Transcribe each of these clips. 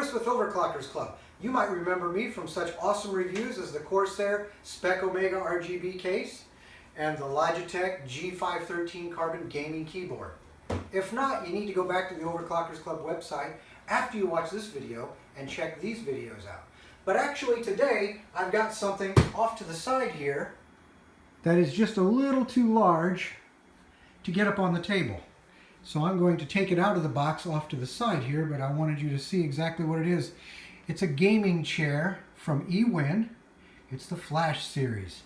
Chris with Overclockersclub. You might remember me from such awesome reviews as the Corsair Spec Omega RGB case and the Logitech G513 Carbon gaming keyboard. If not, you need to go back to the Overclockersclub website after you watch this video and check these videos out. But actually today, I've got something off to the side here that is just a little too large to get up on the table. So I'm going to take it out of the box off to the side here, but I wanted you to see exactly what it is. It's a gaming chair from EWin. It's the Flash series.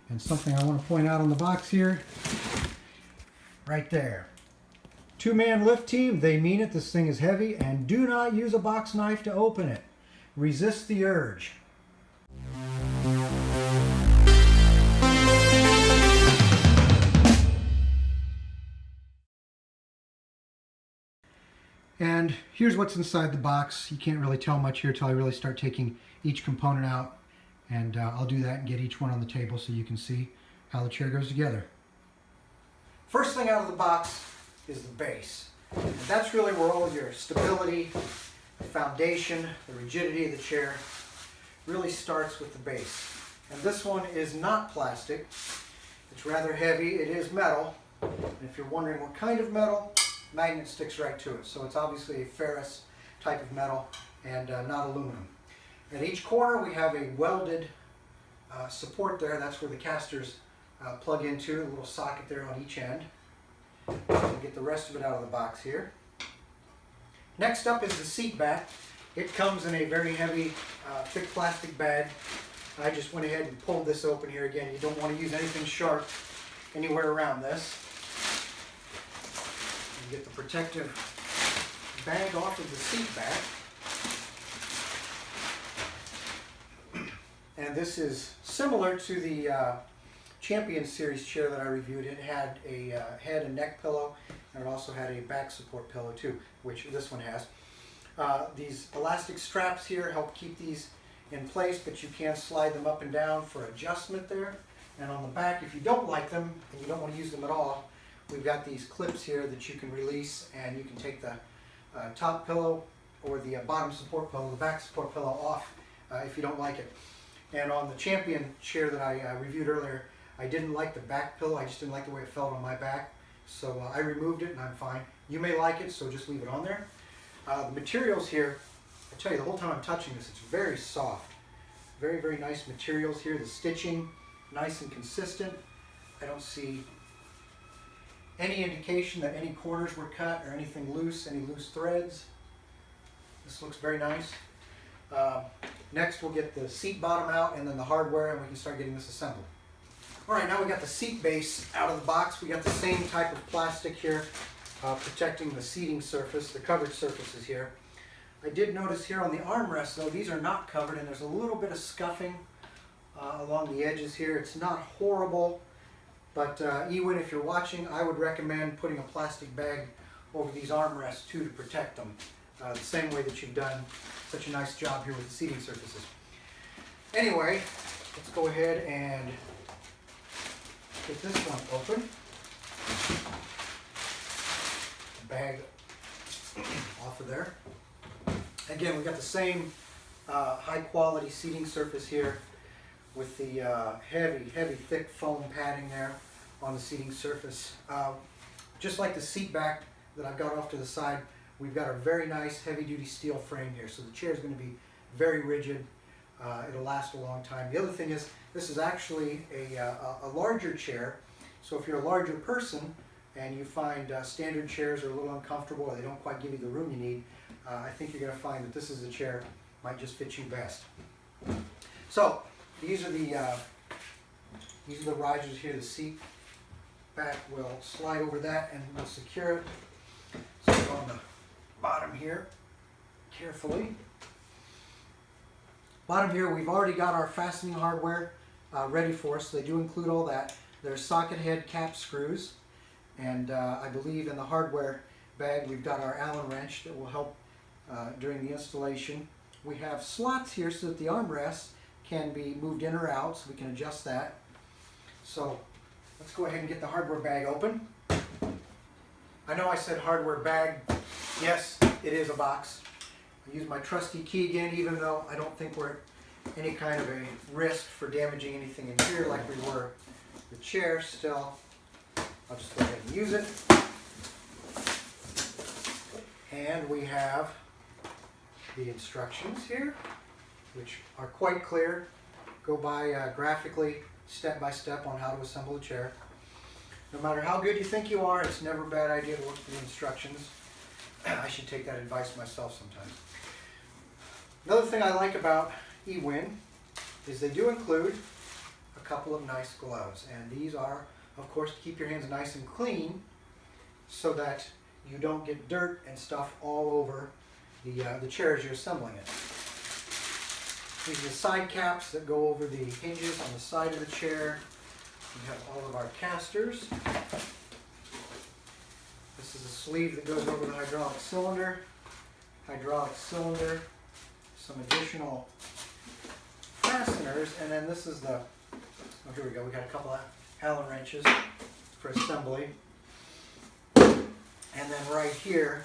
And something I want to point out on the box here, right there. Two-man lift team, they mean it. This thing is heavy, and do not use a box knife to open it. Resist the urge. And here's what's inside the box. You can't really tell much here until I really start taking each component out. And I'll do that and get each one on the table so you can see how the chair goes together. First thing out of the box is the base. And that's really where all of your stability, the foundation, the rigidity of the chair really starts with the base. And this one is not plastic. It's rather heavy. It is metal. And if you're wondering what kind of metal, magnet sticks right to it. So it's obviously a ferrous type of metal and not aluminum. At each corner we have a welded support there. That's where the casters plug into, a little socket there on each end. We'll get the rest of it out of the box here. Next up is the seat back. It comes in a very heavy, thick plastic bag. I just went ahead and pulled this open here again. You don't want to use anything sharp anywhere around this. You get the protective bag off of the seat back. And this is similar to the Champion series chair that I reviewed. It had a head and neck pillow, and it also had a back support pillow too, which this one has. These elastic straps here help keep these in place, but you can slide them up and down for adjustment there. And on the back, if you don't like them and you don't want to use them at all, we've got these clips here that you can release, and you can take the top pillow or the bottom support pillow, the back support pillow off if you don't like it. And on the Champion chair that I reviewed earlier, I didn't like the back pillow. I just didn't like the way it felt on my back. So I removed it and I'm fine. You may like it, so just leave it on there. The materials here, I tell you, the whole time I'm touching this, it's very soft. Very, very nice materials here. The stitching, nice and consistent. I don't see any indication that any corners were cut or anything loose, any loose threads. This looks very nice. Next we'll get the seat bottom out and then the hardware, and we can start getting this assembled. Alright, now we got the seat base out of the box. We got the same type of plastic here protecting the seating surface, the covered surfaces here. I did notice here on the armrests though, these are not covered, and there's a little bit of scuffing along the edges here. It's not horrible. But EWin, if you're watching, I would recommend putting a plastic bag over these armrests too to protect them. The same way that you've done such a nice job here with the seating surfaces. Anyway, let's go ahead and get this one open. Bag off of there. Again, we've got the same high quality seating surface here with the heavy, thick foam padding there on the seating surface. Just like the seat back that I've got off to the side, we've got a very nice heavy-duty steel frame here, so the chair is going to be very rigid. It'll last a long time. The other thing is, this is actually a larger chair, so if you're a larger person and you find standard chairs are a little uncomfortable or they don't quite give you the room you need, I think you're going to find that this is a chair that might just fit you best. So, these are the risers here. The seat back will slide over that and we'll secure it. So on the bottom here, carefully. Bottom here, we've already got our fastening hardware ready for us. So they do include all that. There's socket head cap screws, and I believe in the hardware bag we've got our Allen wrench that will help during the installation. We have slots here so that the armrests can be moved in or out, so we can adjust that. So let's go ahead and get the hardware bag open. I know I said hardware bag. Yes, it is a box. I use my trusty key again, even though I don't think we're at any kind of a risk for damaging anything in here like we were the chair. Still, I'll just go ahead and use it. And we have the instructions here, which are quite clear. Go by graphically, step by step, on how to assemble a chair. No matter how good you think you are, it's never a bad idea to look at the instructions. I should take that advice myself sometimes. Another thing I like about EWin is they do include a couple of nice gloves. And these are, of course, to keep your hands nice and clean so that you don't get dirt and stuff all over the chair as you're assembling it. These are the side caps that go over the hinges on the side of the chair. We have all of our casters. This is a sleeve that goes over the hydraulic cylinder. Some additional fasteners, and then this is the, oh, here we go, we got a couple of Allen wrenches for assembly. And then right here,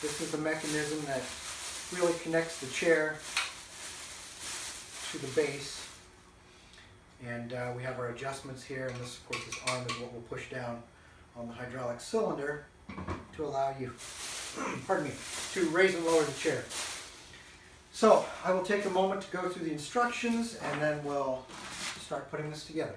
this is the mechanism that really connects the chair to the base. And we have our adjustments here, and this, of course, this arm is what we'll push down on the hydraulic cylinder to allow you, pardon me, to raise and lower the chair. So I will take a moment to go through the instructions, and then we'll start putting this together.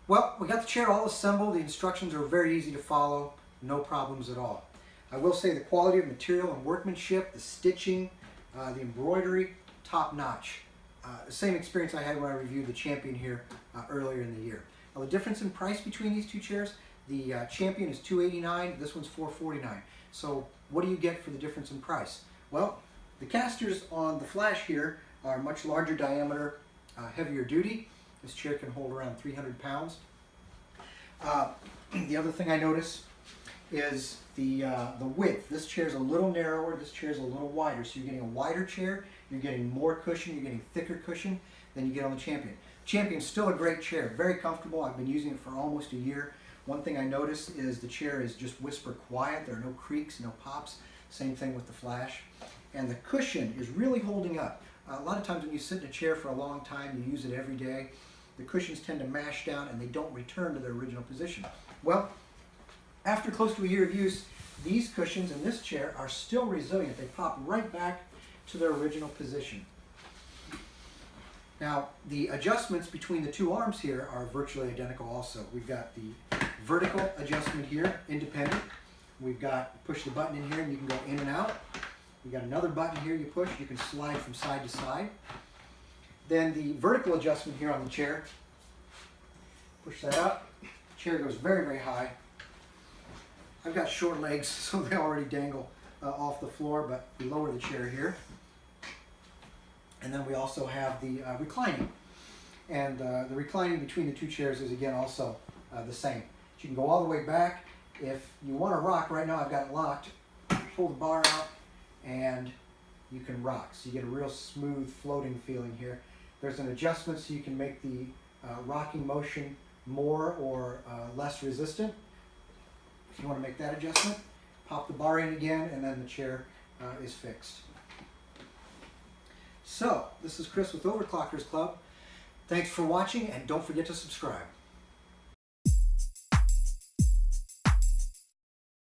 Well, we got the chair all assembled. The instructions are very easy to follow, no problems at all. I will say the quality of material and workmanship, the stitching, the embroidery, top notch. The same experience I had when I reviewed the Champion here earlier in the year. Now, the difference in price between these two chairs, the Champion is $289, this one's $449. So what do you get for the difference in price? Well, the casters on the Flash here are much larger diameter, heavier duty. This chair can hold around 300 pounds. The other thing I notice is the width. This chair is a little narrower, this chair is a little wider. So you're getting a wider chair, you're getting more cushion, you're getting thicker cushion than you get on the Champion. Champion's still a great chair, very comfortable. I've been using it for almost a year. One thing I notice is the chair is just whisper quiet. There are no creaks, no pops. Same thing with the Flash. And the cushion is really holding up. A lot of times when you sit in a chair for a long time, you use it every day, the cushions tend to mash down and they don't return to their original position. Well, after close to a year of use, these cushions in this chair are still resilient. They pop right back to their original position. Now, the adjustments between the two arms here are virtually identical also. We've got the vertical adjustment here, independent. We've got, push the button in here and you can go in and out. We've got another button here you push, you can slide from side to side. Then the vertical adjustment here on the chair, push that up, chair goes very, very high. I've got short legs, so they already dangle off the floor, but we lower the chair here. And then we also have the reclining. And the reclining between the two chairs is again also the same. So you can go all the way back. If you want to rock, right now I've got it locked, pull the bar out and you can rock. So you get a real smooth floating feeling here. There's an adjustment so you can make the rocking motion more or less resistant. If you want to make that adjustment, pop the bar in again and then the chair is fixed. So, this is Chris with Overclockers Club. Thanks for watching and don't forget to subscribe.